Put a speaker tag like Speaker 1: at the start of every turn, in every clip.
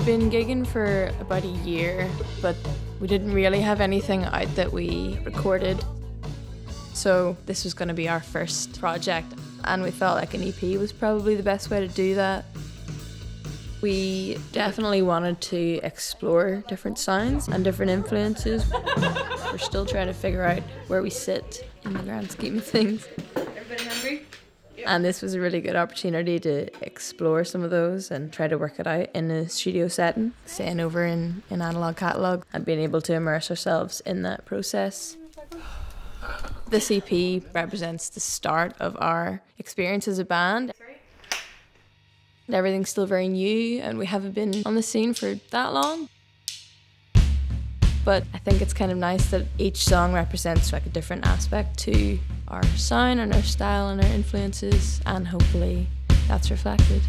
Speaker 1: been gigging for about a year, but we didn't really have anything out that we recorded. So this was going to be our first project, and we felt like an EP was probably the best way to do that. We definitely wanted to explore different sounds and different influences. We're still trying to figure out where we sit in the grand scheme of things.
Speaker 2: Everybody hungry?
Speaker 1: And this was a really good opportunity to explore some of those and try to work it out in a studio setting, staying over in Analogue Catalogue and being able to immerse ourselves in that process. This EP represents the start of our experience as a band. Everything's still very new and we haven't been on the scene for that long. But I think it's kind of nice that each song represents like a different aspect to our sound and our style and our influences, and hopefully that's reflected.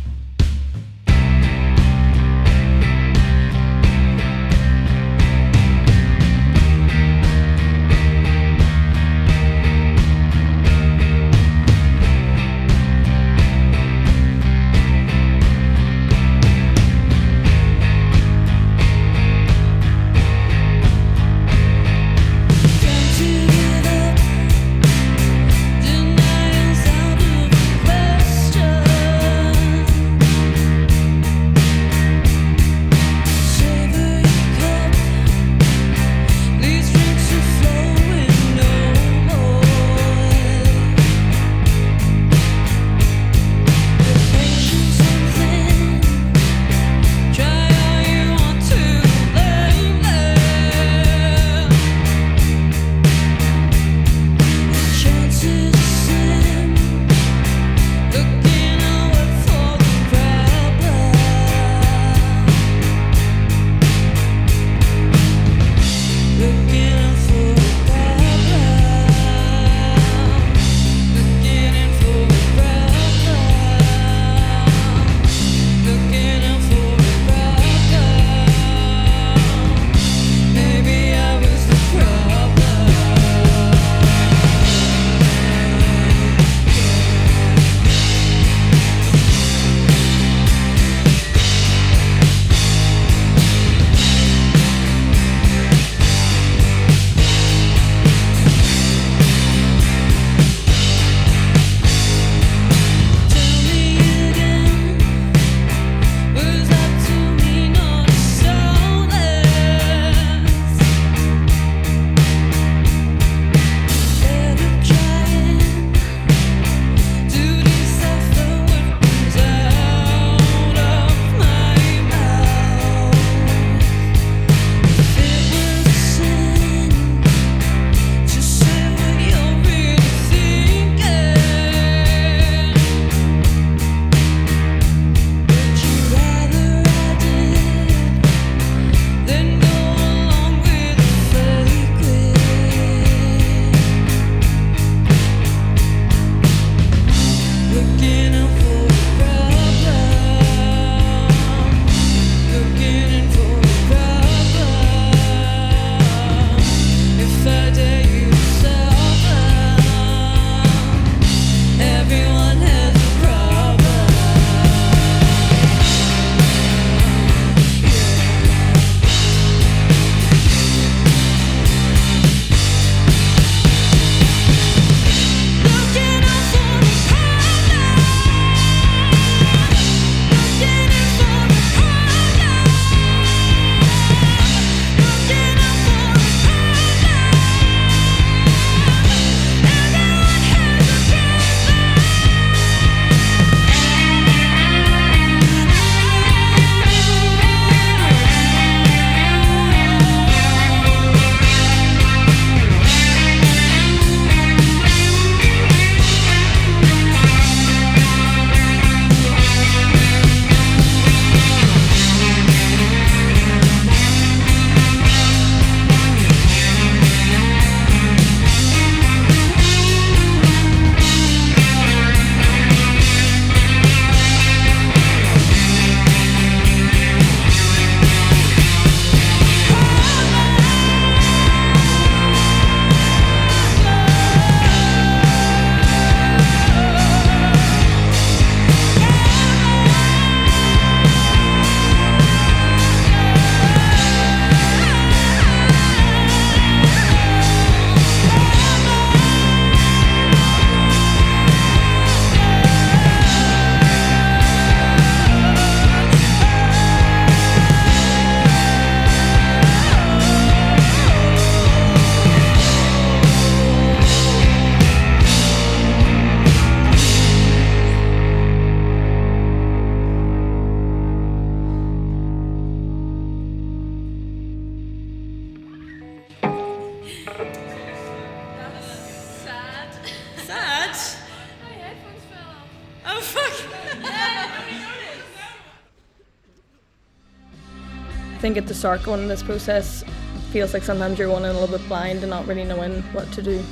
Speaker 2: think at the start going in this process feels like sometimes you're going in a little bit blind and not really knowing what to do.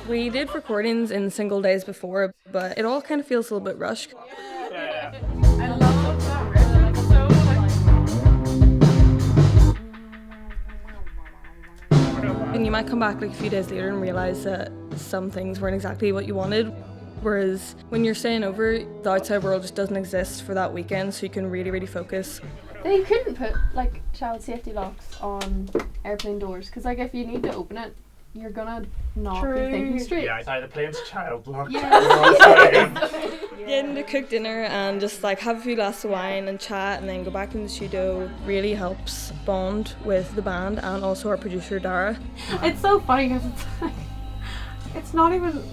Speaker 2: We did recordings in single days before, but it all kind of feels a little bit rushed.
Speaker 3: I love that record so much.
Speaker 2: And you might come back like a few days later and realise that some things weren't exactly what you wanted. Whereas when you're staying over, the outside world just doesn't exist for that weekend, so you can really, really focus.
Speaker 4: They couldn't put like child safety locks on airplane doors because like if you need to open it, you're gonna not be thinking straight.
Speaker 3: Yeah, sorry, the plane's child locked.
Speaker 2: Getting to cook dinner and just like have a few glasses of wine and chat and then go back in the studio really helps bond with the band and also our producer Darragh.
Speaker 5: It's so funny because it's like, it's not even,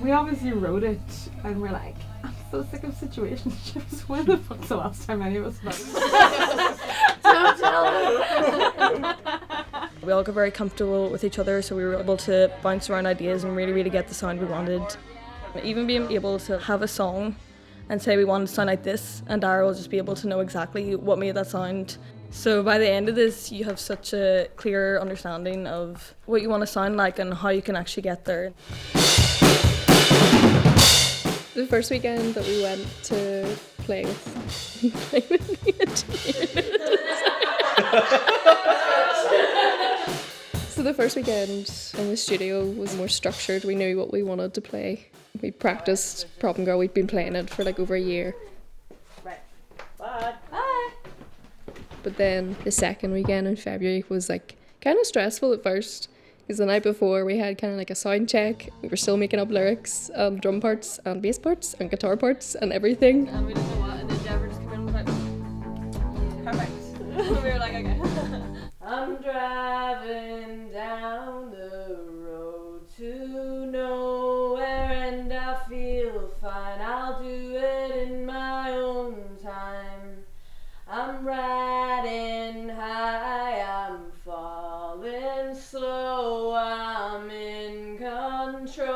Speaker 5: we obviously wrote it and we're like, I'm so sick of situationships. When the fuck's the last time any of us met?
Speaker 4: Don't tell them.
Speaker 2: We all got very comfortable with each other, so we were able to bounce around ideas and really, really get the sound we wanted. Even being able to have a song and say we wanted to sound like this, and Darragh will just be able to know exactly what made that sound. So by the end of this, you have such a clear understanding of what you want to sound like and how you can actually get there.
Speaker 6: The first weekend that we went to play with the engineer. So the first weekend in the studio was more structured. We knew what we wanted to play. We practiced Problem Girl. We'd been playing it for like over a year.
Speaker 5: Right. Bye.
Speaker 6: But then the second weekend in February was like kind of stressful at first. Because the night before we had kind of like a sound check. We were still making up lyrics and drum parts and bass parts and guitar parts and everything.
Speaker 2: And we didn't know what, and then Deborah just came in and was like, perfect. We were like, okay.
Speaker 1: I'm driving down the road to nowhere and I feel fine. I'll do it in my own time. I'm riding high, I'm falling slow, I'm in control.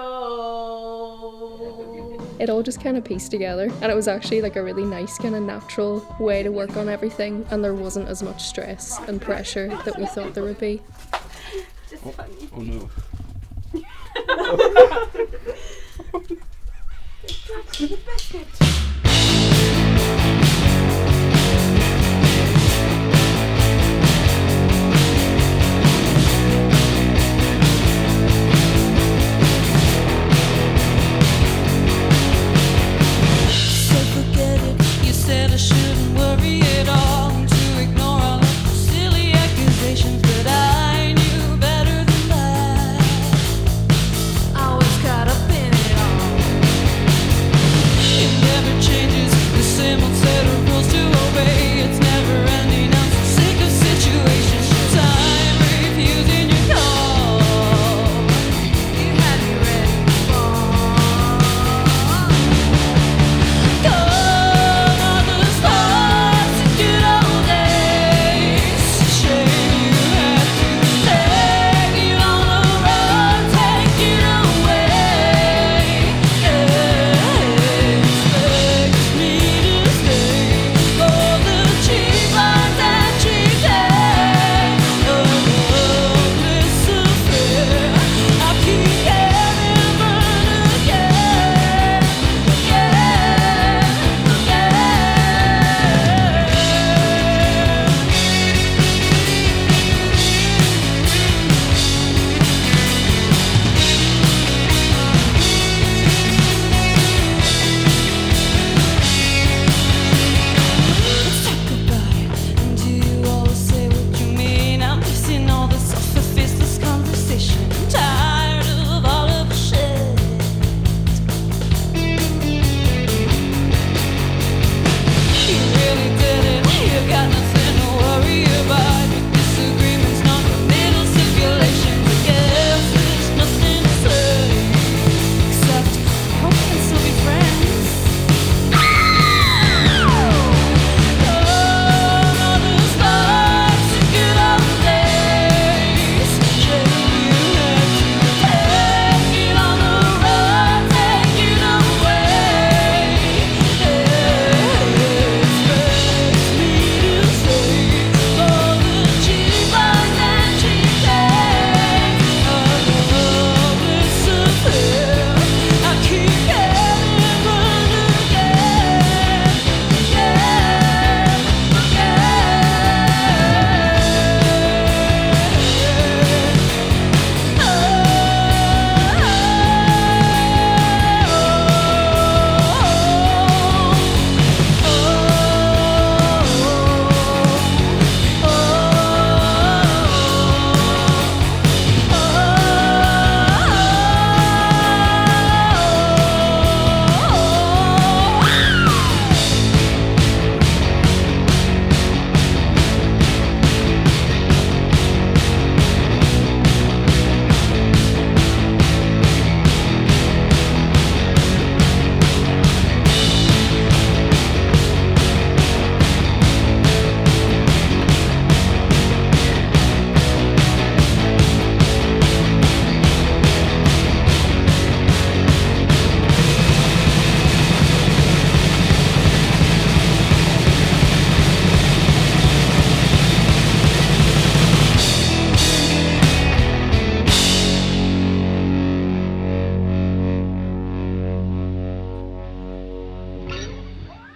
Speaker 6: It all just kind of pieced together, and it was actually like a really nice kind of natural way to work on everything, and there wasn't as much stress and pressure that we thought there would be.
Speaker 7: Oh no.
Speaker 8: Never change.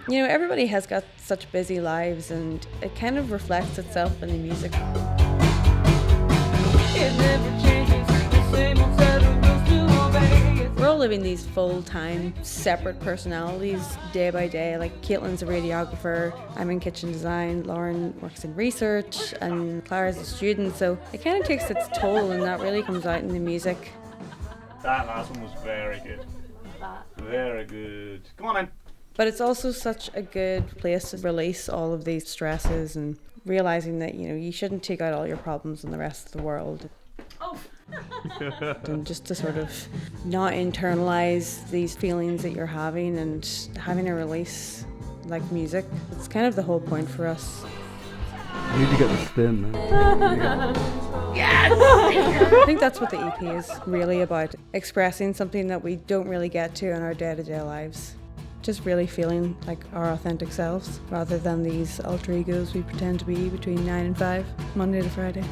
Speaker 8: You know, everybody has got such busy lives, and it kind of reflects itself in the music. We're all living these full-time, separate personalities day by day. Like Caitlin's a radiographer, I'm in kitchen design, Lauren works in research, and Clara's a student, so it kind of takes its toll, and that really comes out in the music.
Speaker 7: That last one was very good. Very good. Come on in.
Speaker 8: But it's also such a good place to release all of these stresses and realizing that, you know, you shouldn't take out all your problems on the rest of the world.
Speaker 3: Oh.
Speaker 8: And just to sort of not internalize these feelings that you're having and having a release like music. It's kind of the whole point for us.
Speaker 9: You need to get the spin.
Speaker 8: I think that's what the EP is really about, expressing something that we don't really get to in our day-to-day lives. Just really feeling like our authentic selves, rather than these alter egos we pretend to be between 9 and 5, Monday to Friday.